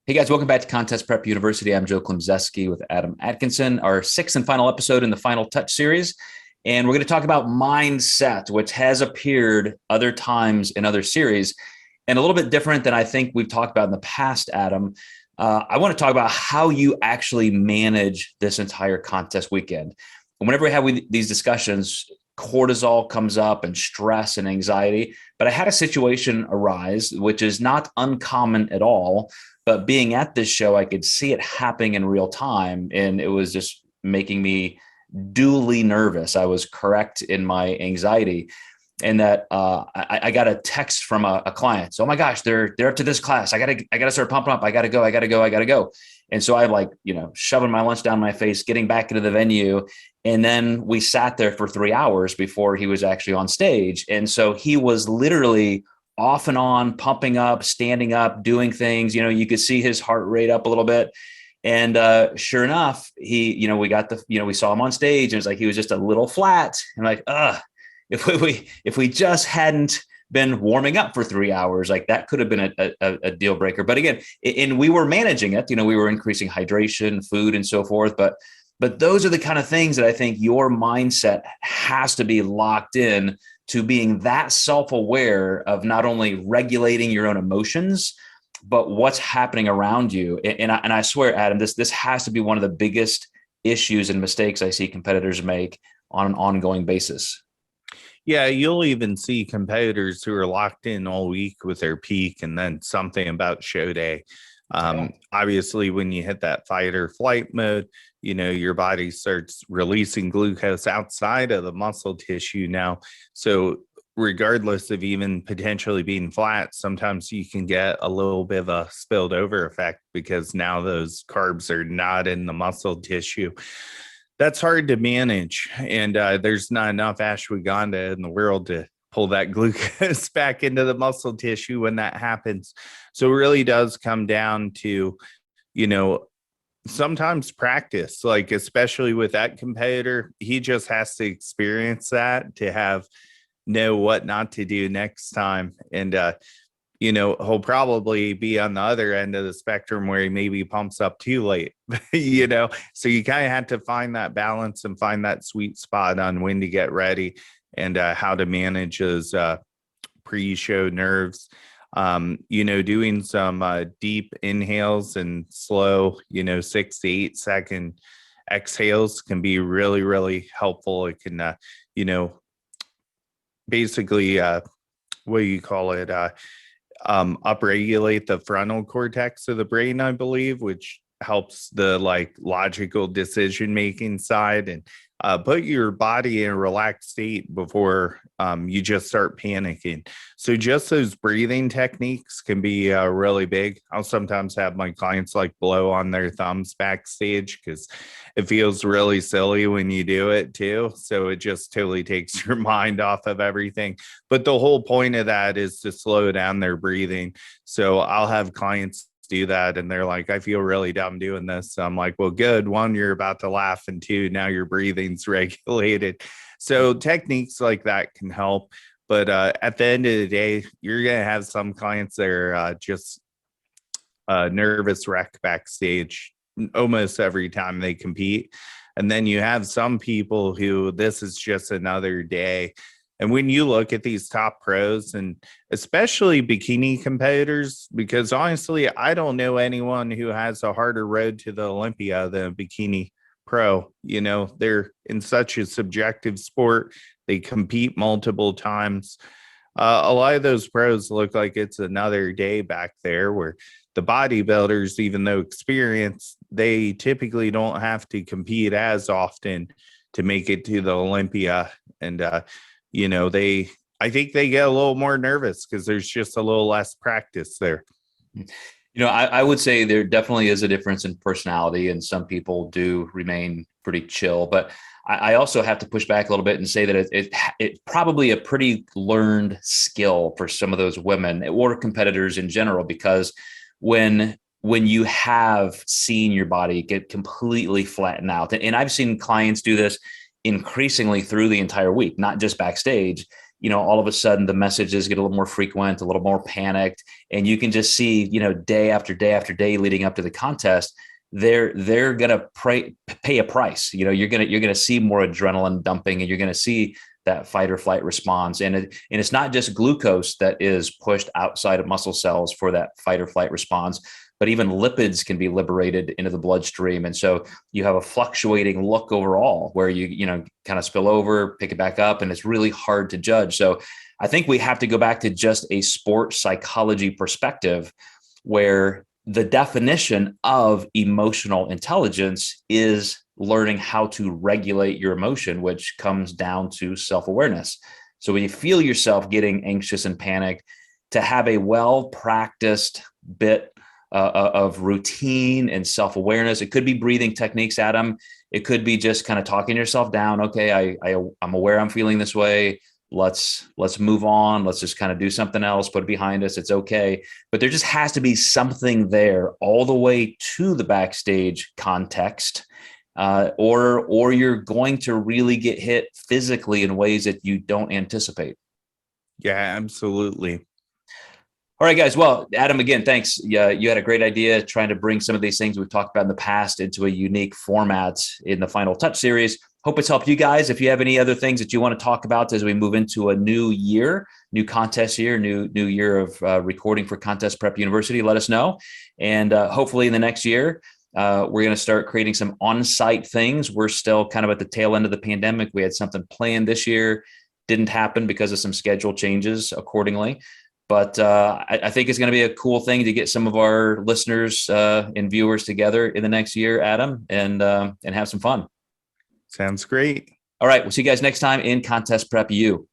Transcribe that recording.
Hey guys, welcome back to Contest Prep University. I'm Joe Klemczewski with Adam Atkinson, our sixth and final episode in the Final Touch series. And we're going to talk about mindset, which has appeared other times in other series and a little bit different than I think we've talked about in the past, Adam. I want to talk about how you actually manage this entire contest weekend. And whenever we have these discussions, cortisol comes up and stress and anxiety. But I had a situation arise, which is not uncommon at all. But being at this show, I could see it happening in real time. And it was just making me duly nervous. I was correct in my anxiety. And that I got a text from a client. So, oh my gosh, they're up to this class. I gotta start pumping up. I gotta go. And so I shoving my lunch down my face, getting back into the venue. And then we sat there for 3 hours before he was actually on stage. And so he was literally off and on, pumping up, standing up, doing things. You could see his heart rate up a little bit. And sure enough, we saw him on stage, and it's like he was just a little flat. And if we just hadn't been warming up for 3 hours, like that could have been a deal breaker. But again, and we were managing it. We were increasing hydration, food, and so forth. But those are the kind of things that I think your mindset has to be locked in to being that self-aware of not only regulating your own emotions, but what's happening around you. And I swear, Adam, this has to be one of the biggest issues and mistakes I see competitors make on an ongoing basis. Yeah, you'll even see competitors who are locked in all week with their peak and then something about show day. Obviously, when you hit that fight or flight mode, your body starts releasing glucose outside of the muscle tissue now. So regardless of even potentially being flat, sometimes you can get a little bit of a spilled over effect because now those carbs are not in the muscle tissue. That's hard to manage. And there's not enough ashwagandha in the world to pull that glucose back into the muscle tissue when that happens. So it really does come down to, sometimes practice, like especially with that competitor, he just has to experience that to know what not to do next time. And, he'll probably be on the other end of the spectrum where he maybe pumps up too late, so you kind of have to find that balance and find that sweet spot on when to get ready and how to manage his pre-show nerves. Doing some deep inhales and slow, 6 to 8 second exhales can be really, really helpful. It can, basically, what do you call it? Upregulate the frontal cortex of the brain, I believe, which helps the logical decision making side and put your body in a relaxed state before you just start panicking. So just those breathing techniques can be really big. I'll sometimes have my clients blow on their thumbs backstage because it feels really silly when you do it too. So it just totally takes your mind off of everything. But the whole point of that is to slow down their breathing. So I'll have clients do that and they're like, I feel really dumb doing this. So I'm like, well, good. One, you're about to laugh, and two, now your breathing's regulated. So techniques like that can help. But at the end of the day, you're going to have some clients that are just nervous wreck backstage almost every time they compete. And then you have some people who this is just another day. And when you look at these top pros, and especially bikini competitors, because honestly, I don't know anyone who has a harder road to the Olympia than a bikini pro. They're in such a subjective sport. They compete multiple times. A lot of those pros look like it's another day back there, where the bodybuilders, even though experienced, they typically don't have to compete as often to make it to the Olympia. And, I think they get a little more nervous because there's just a little less practice there. I would say there definitely is a difference in personality, and some people do remain pretty chill. But I also have to push back a little bit and say that it's probably a pretty learned skill for some of those women or competitors in general, because when you have seen your body get completely flattened out, and I've seen clients do this increasingly through the entire week, not just backstage. all of a sudden the messages get a little more frequent, a little more panicked, and you can just see, day after day after day leading up to the contest, they're gonna pay a price. You're gonna see more adrenaline dumping, and you're gonna see that fight or flight response. And it's not just glucose that is pushed outside of muscle cells for that fight or flight response, but even lipids can be liberated into the bloodstream. And so you have a fluctuating look overall where you kind of spill over, pick it back up, and it's really hard to judge. So I think we have to go back to just a sports psychology perspective, where the definition of emotional intelligence is learning how to regulate your emotion, which comes down to self-awareness. So when you feel yourself getting anxious and panicked, to have a well-practiced bit of routine and self-awareness. It could be breathing techniques, Adam. It could be just kind of talking yourself down. Okay, I'm aware I'm feeling this way. Let's move on. Let's just kind of do something else, put it behind us. It's okay. But there just has to be something there all the way to the backstage context, or you're going to really get hit physically in ways that you don't anticipate. Yeah, absolutely. All right, guys. Well, Adam, again, thanks. Yeah, you had a great idea trying to bring some of these things we've talked about in the past into a unique format in the Final Touch series. Hope it's helped you guys. If you have any other things that you want to talk about as we move into a new year, new contest year, new year of recording for Contest Prep University, let us know. And hopefully in the next year, we're going to start creating some on-site things. We're still kind of at the tail end of the pandemic. We had something planned this year, didn't happen because of some schedule changes accordingly. But I think it's going to be a cool thing to get some of our listeners and viewers together in the next year, Adam, and have some fun. Sounds great. All right. We'll see you guys next time in Contest Prep U.